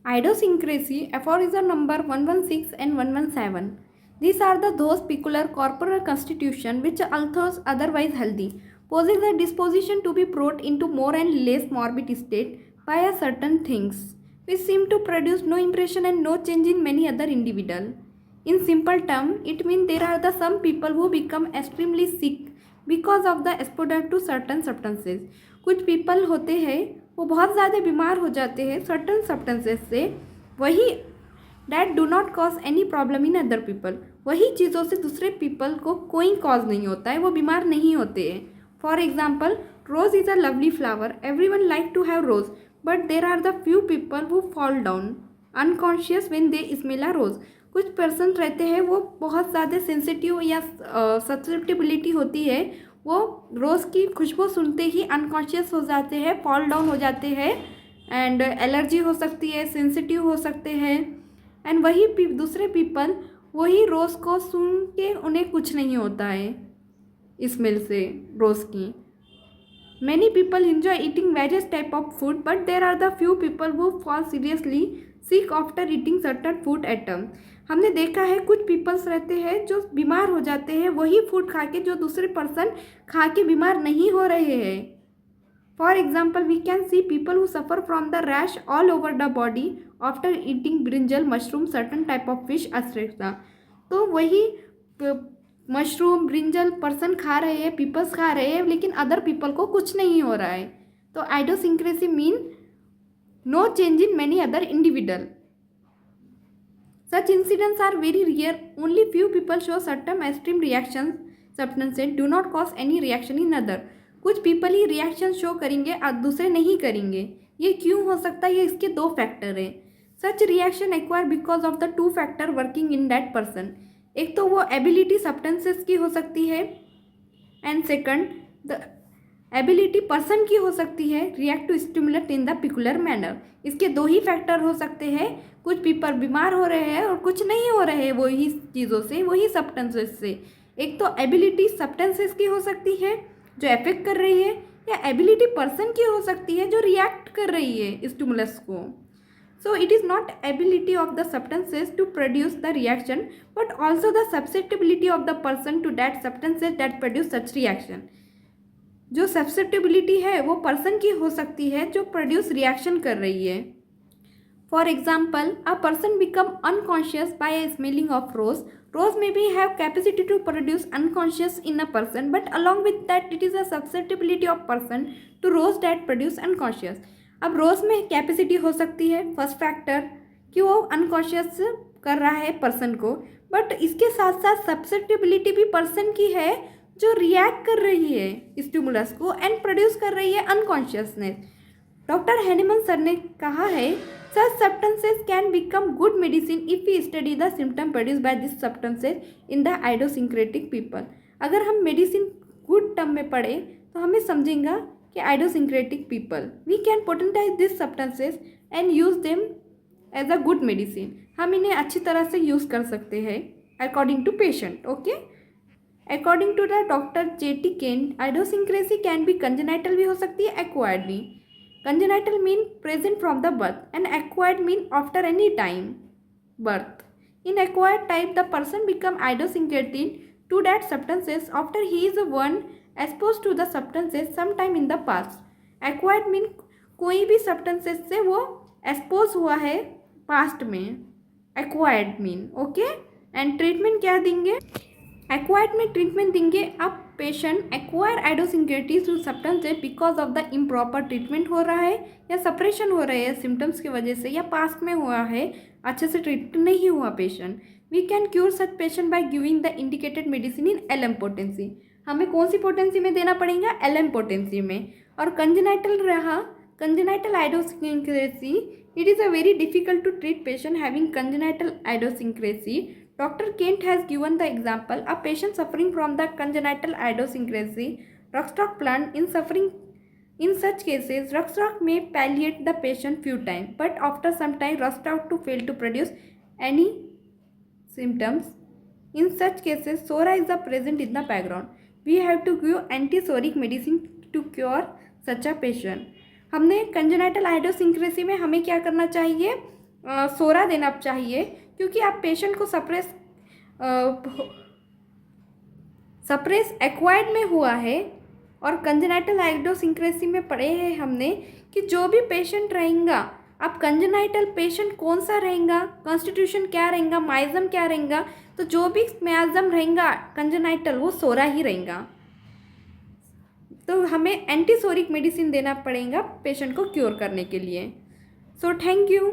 Idiosyncrasy, aphorism number 116 and 117. These are those peculiar corporal constitution which, although otherwise healthy, possess a disposition to be brought into more and less morbid state by a certain things, which seem to produce no impression and no change in many other individual. In simple term, it means there are some people who become extremely sick because of the exposure to certain substances. कुछ people होते हैं वो बहुत ज़्यादा बीमार हो जाते हैं सर्टन सब्सटेंसेस से, वही that do not cause any problem in other people, वही चीज़ों से दूसरे पीपल को कोई कॉज नहीं होता है, वो बीमार नहीं होते हैं. For example, rose is a lovely flower, every one like to have rose, but there are the few people who fall down unconscious when they smell a rose. कुछ पर्सन रहते हैं वो बहुत ज़्यादा सेंसिटिव या ससेप्टिबिलिटी होती है, वो रोज़ की खुशबू सुनते ही अनकॉन्शियस हो जाते हैं, फॉल डाउन हो जाते हैं, एंड एलर्जी हो सकती है, सेंसिटिव हो सकते हैं. एंड वही दूसरे पीपल वही रोज़ को सुन के उन्हें कुछ नहीं होता है स्मेल से रोज़ की. Many people enjoy eating various type of food, but there are the few people who fall seriously sick after eating certain food item. हमने देखा है कुछ पीपल्स रहते हैं जो बीमार हो जाते हैं वही फूड खा के जो दूसरे पर्सन खा के बीमार नहीं हो रहे हैं. For example, we can see people who suffer from the rash all over the body after eating brinjal, mushroom, certain type of fish etcetera. तो वही मशरूम ब्रिंजल पर्सन खा रहे हैं, पीपल्स खा रहे हैं, लेकिन अदर पीपल को कुछ नहीं हो रहा है. तो idiosyncrasy mean no change in many other individual. Such incidents are very rare. Only few people show certain extreme reactions. Substances do not cause any reaction in other. कुछ पीपल ही reaction show करेंगे और दूसरे नहीं करेंगे. ये क्यों हो सकता है? ये इसके दो फैक्टर हैं. Such reaction acquire because of the two factor working in that person. एक तो वो एबिलिटी सब्सटेंसेस की हो सकती है, and second the ability person की हो सकती है react to stimulate in the peculiar manner. इसके दो ही फैक्टर हो सकते हैं. कुछ पीपल बीमार हो रहे हैं और कुछ नहीं हो रहे हैं वही चीज़ों से, वही सब्सटेंसेस से. एक तो एबिलिटी सब्सटेंसेस की हो सकती है जो अफेक्ट कर रही है, या एबिलिटी पर्सन की हो सकती है जो रिएक्ट कर रही है स्टिमुलस को. So it is not ability of the substances to produce the reaction, but also the susceptibility of the person to that substances that produce such reaction. जो susceptibility है वो पर्सन की हो सकती है जो प्रोड्यूस रिएक्शन कर रही है. For example, a person become unconscious by a smelling of rose. Rose may be have capacity to produce unconscious in a person, but along with that it is a susceptibility of person to rose that produce unconscious. अब रोज़ में capacity हो सकती है first factor कि वो unconscious कर रहा है पर्सन को, बट इसके साथ साथ सब्सेप्टिबिलिटी भी पर्सन की है जो रिएक्ट कर रही है स्टिमुलस को एंड प्रोड्यूस कर रही है अनकॉन्शियसनेस. डॉक्टर हैनिमन सर ने कहा है, such substances can become good medicine if we study the symptom produce by this substances in the idiosyncratic people. अगर हम मेडिसिन गुड टर्म में पढ़े तो हमें समझेंगे कि idiosyncratic people we can potentize this substances and use them as a good medicine. हम इन्हें अच्छी तरह से यूज़ कर सकते हैं according to patient. Okay, according to the doctor J.T. Kent, idiosyncrasy can be congenital भी हो सकती है, एक्वायर्ड भी. Congenital mean present from the birth and acquired mean after any time birth. In acquired type the person become idiosyncratic to that substances after he is one exposed to the substances sometime in the past. Acquired mean कोई भी substances से वो expose हुआ है past में. Acquired mean okay. And treatment क्या देंगे? Acquired में treatment देंगे अब patient acquire idiosyncrasies to substances because of the improper treatment हो रहा है या suppression हो रहा है symptoms की वजह से, या past में हुआ है अच्छे से ट्रीट नहीं हुआ patient. We can cure such patient by giving the indicated medicine in LM potency. हमें कौन सी पोटेंसी में देना पड़ेगा? LM पोटेंसी में. और कंजेनाइटल रहा, congenital idiosyncrasy, it is a very difficult to treat patient having congenital idiosyncrasy. Doctor Kent has given the example a patient suffering from the congenital idiosyncrasy rhus tox plant in suffering. In such cases, Ruxrock may palliate the patient few times, but after some time, rust out to fail to produce any symptoms. In such cases, sora is the present in the background. We have to give antisoric medicine to cure such a patient. हमने congenital आइडियोसिंक्रेसी में हमें क्या करना चाहिए? सोरा देना चाहिए, क्योंकि आप पेशेंट को सप्रेस एक्वायर्ड में हुआ है। और कंजेनाइटल आइडियोसिंक्रेसी में पढ़े हैं हमने कि जो भी पेशेंट रहेगा, अब कंजेनाइटल पेशेंट कौन सा रहेगा, कॉन्स्टिट्यूशन क्या रहेगा, माइजम क्या रहेगा, तो जो भी माइजम रहेगा कंजेनाइटल वो सोरा ही रहेगा। तो हमें एंटीसोरिक मेडिसिन देना पड़ेगा पेशेंट को क्योर करने के लिए। So thank you.